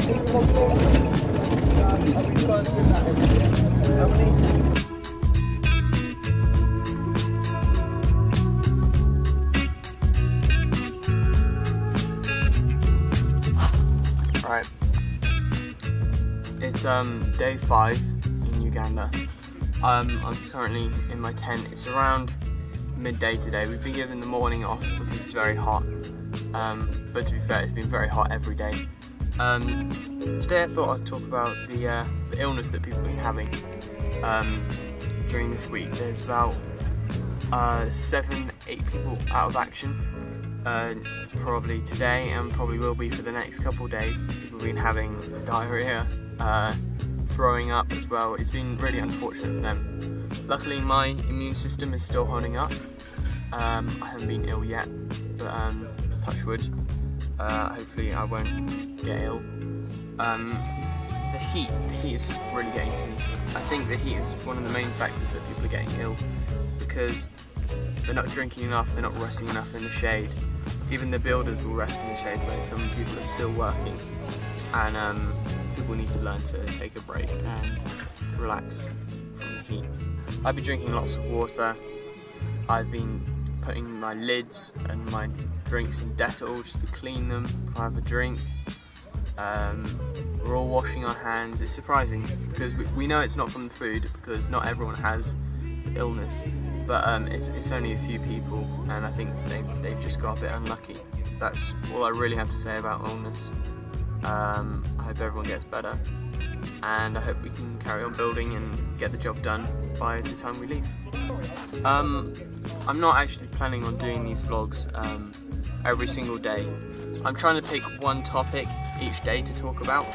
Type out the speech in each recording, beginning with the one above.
Right, it's day 5 in Uganda. I'm currently in my tent. It's around midday today. We've been given the morning off because it's very hot, but to be fair, it's been very hot every day. Today I thought I'd talk about the illness that people have been having during this week. There's about 7-8 people out of action. Probably today, and probably will be for the next couple of days. People have been having diarrhea, throwing up as well. It's been really unfortunate for them. Luckily my immune system is still holding up. I haven't been ill yet, but touch wood, hopefully I won't get ill. The heat is really getting to me. I think the heat is one of the main factors that people are getting ill, because they're not drinking enough, they're not resting enough in the shade. Even the builders will rest in the shade, but some people are still working, and people need to learn to take a break and relax from the heat. I've been drinking lots of water. I've been putting my lids and my drinks in Dettol just to clean them before I have a drink. We're all washing our hands. It's surprising because we know it's not from the food, because not everyone has the illness. But it's only a few people, and I think they've just got a bit unlucky. That's all I really have to say about illness. I hope everyone gets better, and I hope we can carry on building and get the job done by the time we leave. I'm not actually planning on doing these vlogs every single day. I'm trying to pick one topic each day to talk about,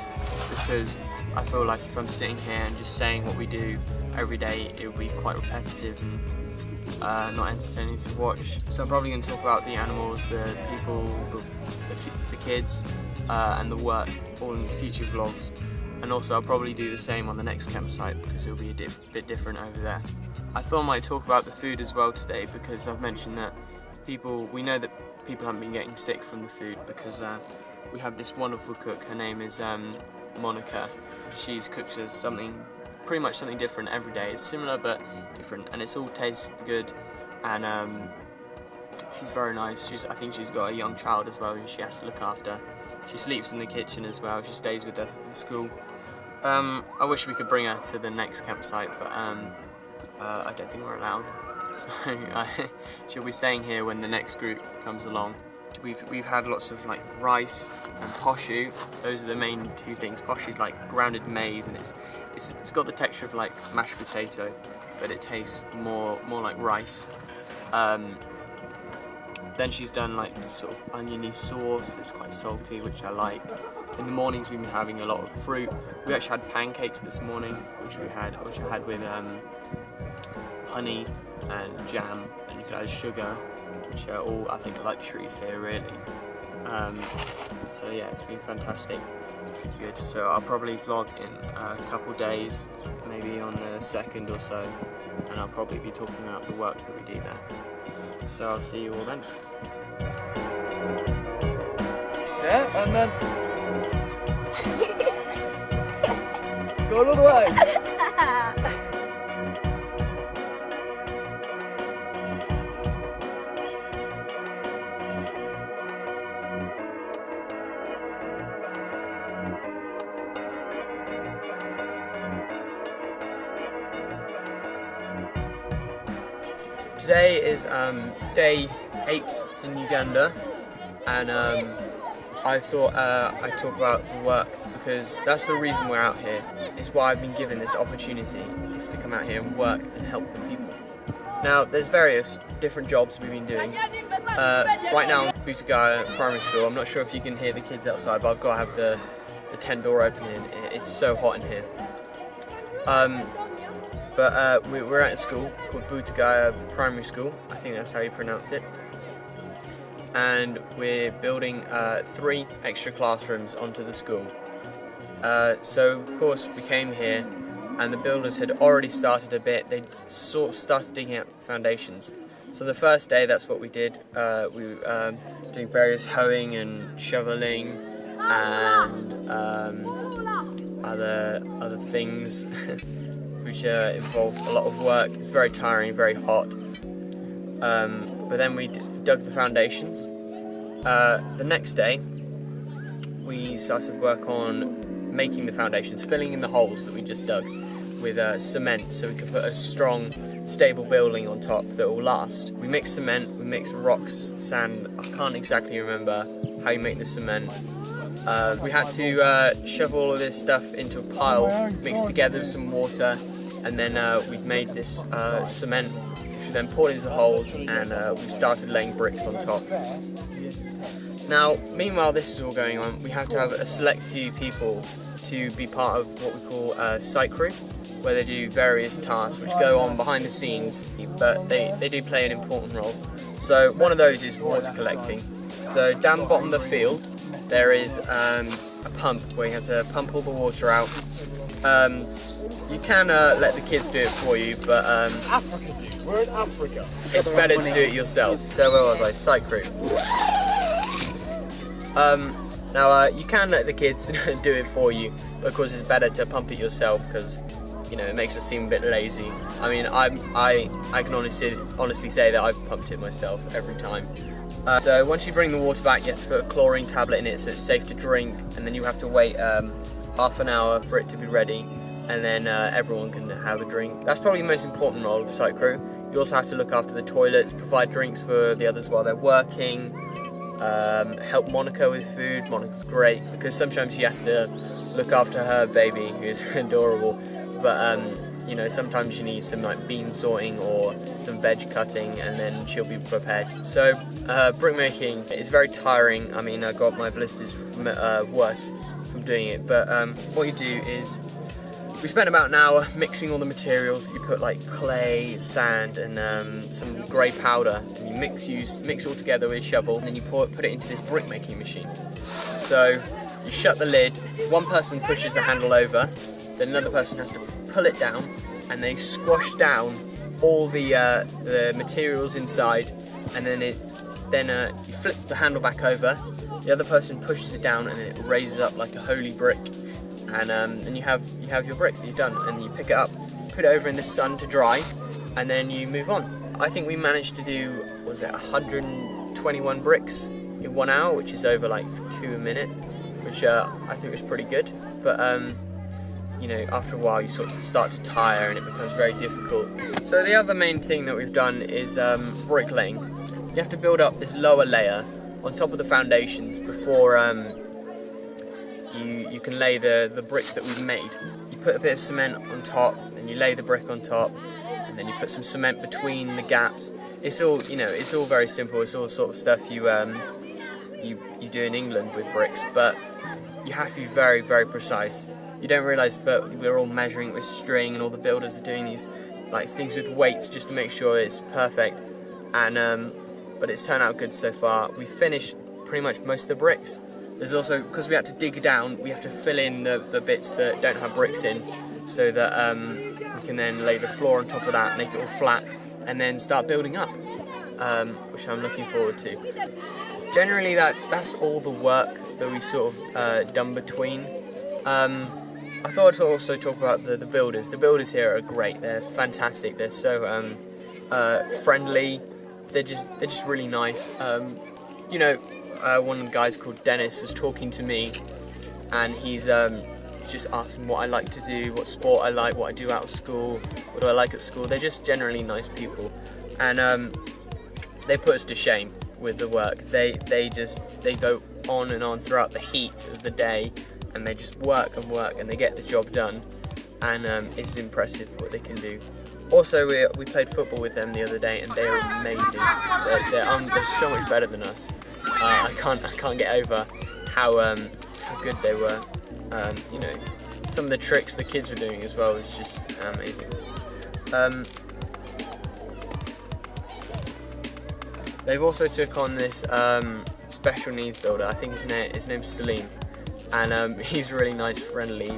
because I feel like if I'm sitting here and just saying what we do every day, it would be quite repetitive and not entertaining to watch. So I'm probably going to talk about the animals, the people, the kids, and the work, all in future vlogs. And also I'll probably do the same on the next campsite, because it'll be a bit different over there. I thought I might talk about the food as well today, because I've mentioned that we know that people haven't been getting sick from the food, because we have this wonderful cook. Her name is Monica. She's cooked us pretty much something different every day. It's similar but different, and it's all tastes good, and she's very nice. I think she's got a young child as well who she has to look after. She sleeps in the kitchen as well. She stays with us at school. I wish we could bring her to the next campsite, but I don't think we're allowed. So she'll be staying here when the next group comes along. We've had lots of like rice and poshu. Those are the main two things. Poshu is like grounded maize, and it's got the texture of like mashed potato, but it tastes more like rice. Then she's done like this sort of oniony sauce. It's quite salty, which I like. In the mornings we've been having a lot of fruit. We actually had pancakes this morning, which I had with honey and jam, and you could add sugar, which are all, I think, luxuries here really. So yeah, it's been fantastic. Good. So I'll probably vlog in a couple days, maybe on the 2nd or so, and I'll probably be talking about the work that we do there. So I'll see you all then. Yeah, and then go all the way. Today is day 8 in Uganda, and I thought I'd talk about the work, because that's the reason we're out here. It's why I've been given this opportunity, is to come out here and work and help the people. Now, there's various different jobs we've been doing. Right now in Butagaya Primary School, I'm not sure if you can hear the kids outside, but I've got to have the tent door open here. It's so hot in here. But we're at a school called Butagaya Primary School, I think that's how you pronounce it. And we're building 3 extra classrooms onto the school. So of course we came here, and the builders had already started a bit. They sort of started digging out foundations. So the first day, that's what we did. We were doing various hoeing and shoveling, and other things which involve a lot of work. It's very tiring, very hot. But then we dug the foundations. The next day we started work on making the foundations, filling in the holes that we just dug with cement, so we could put a strong, stable building on top that will last. We mixed cement, we mixed rocks, sand. I can't exactly remember how you make the cement. We had to shove all of this stuff into a pile, mixed together with some water, and then we've made this cement, which we then poured into the holes, and we've started laying bricks on top. Now, meanwhile this is all going on, we have to have a select few people to be part of what we call a site crew, where they do various tasks which go on behind the scenes, but they do play an important role. So one of those is water collecting. So down the bottom of the field there is a pump where you have to pump all the water out. You can let the kids do it for you, but We're in Africa. it's better to do it yourself. So where was I? Site crew. Now you can let the kids do it for you, but of course it's better to pump it yourself because, you know, it makes us seem a bit lazy. I mean, I can honestly say that I've pumped it myself every time. So once you bring the water back, you have to put a chlorine tablet in it so it's safe to drink, and then you have to wait half an hour for it to be ready, and then everyone can have a drink. That's probably the most important role of site crew. You also have to look after the toilets, provide drinks for the others while they're working, help Monica with food. Monica's great because sometimes she has to look after her baby, who is adorable, but you know, sometimes you need some like bean sorting or some veg cutting, and then she'll be prepared. So brickmaking is very tiring. I mean, I got my blisters worse from doing it, but what you do is we spent about an hour mixing all the materials. You put like clay, sand, and some grey powder, and you mix all together with a shovel, and then you put it into this brickmaking machine. So you shut the lid, one person pushes the handle over, then another person has to pull it down, and they squash down all the materials inside, and then you flip the handle back over, the other person pushes it down, and then it raises up like a holy brick, and you have your brick that you've done, and you pick it up, put it over in the sun to dry, and then you move on. I think we managed to do, was it 121 bricks in 1 hour, which is over like 2 a minute, which I think was pretty good, but you know, after a while you sort of start to tire and it becomes very difficult. So the other main thing that we've done is bricklaying. You have to build up this lower layer on top of the foundations before you can lay the bricks that we've made. You put a bit of cement on top, and you lay the brick on top, and then you put some cement between the gaps. It's all, you know, it's all very simple. It's all sort of stuff you do in England with bricks, but you have to be very, very precise. You don't realise, but we're all measuring it with string, and all the builders are doing these like things with weights just to make sure it's perfect. And but it's turned out good so far. We finished pretty much most of the bricks. There's also, because we had to dig down, we have to fill in the bits that don't have bricks in, so that we can then lay the floor on top of that, make it all flat, and then start building up, which I'm looking forward to. Generally, that's all the work that we sort of done between. I thought I'd also talk about the builders. The builders here are great. They're fantastic. They're so friendly. They're just really nice. You know, one of the guys called Dennis was talking to me, and he's just asking what I like to do, what sport I like, what I do out of school, what do I like at school. They're just generally nice people, and they put us to shame with the work. They go on and on throughout the heat of the day, and they just work and work, and they get the job done, and it's impressive what they can do. Also, we played football with them the other day, and they are amazing. They're so much better than us. I can't get over how good they were. You know, some of the tricks the kids were doing as well was just amazing. They've also took on this special needs builder. I think his name's Salim, and he's really nice, friendly,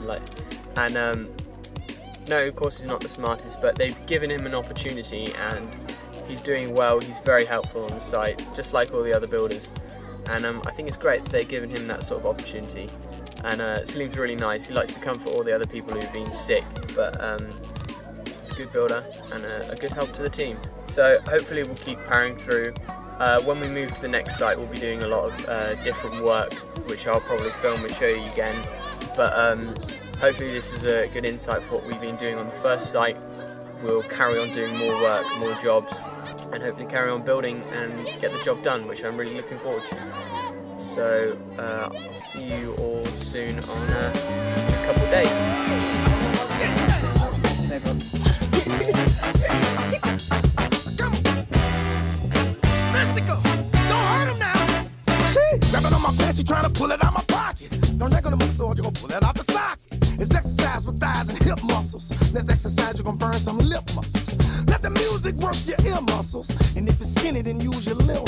no, of course he's not the smartest, but they've given him an opportunity, and he's doing well. He's very helpful on the site, just like all the other builders. and I think it's great that they're giving him that sort of opportunity. And Salim's really nice. He likes to comfort all the other people who've been sick, but he's a good builder and a good help to the team. So hopefully we'll keep powering through. When we move to the next site, we'll be doing a lot of different work, which I'll probably film and show you again. But hopefully this is a good insight for what we've been doing on the first site. We'll carry on doing more work, more jobs, and hopefully carry on building and get the job done, which I'm really looking forward to. So I'll see you all soon on a couple of days. Mystical, don't hurt him now. She grabbing on my pants, she trying to pull it out my pocket. Don't let gonna move, so you're gonna pull it out the socket. It's exercise with thighs and hip muscles. Let's exercise, you're gonna burn some lip muscles. Let the music work your ear muscles. And if it's skinny, then use your lip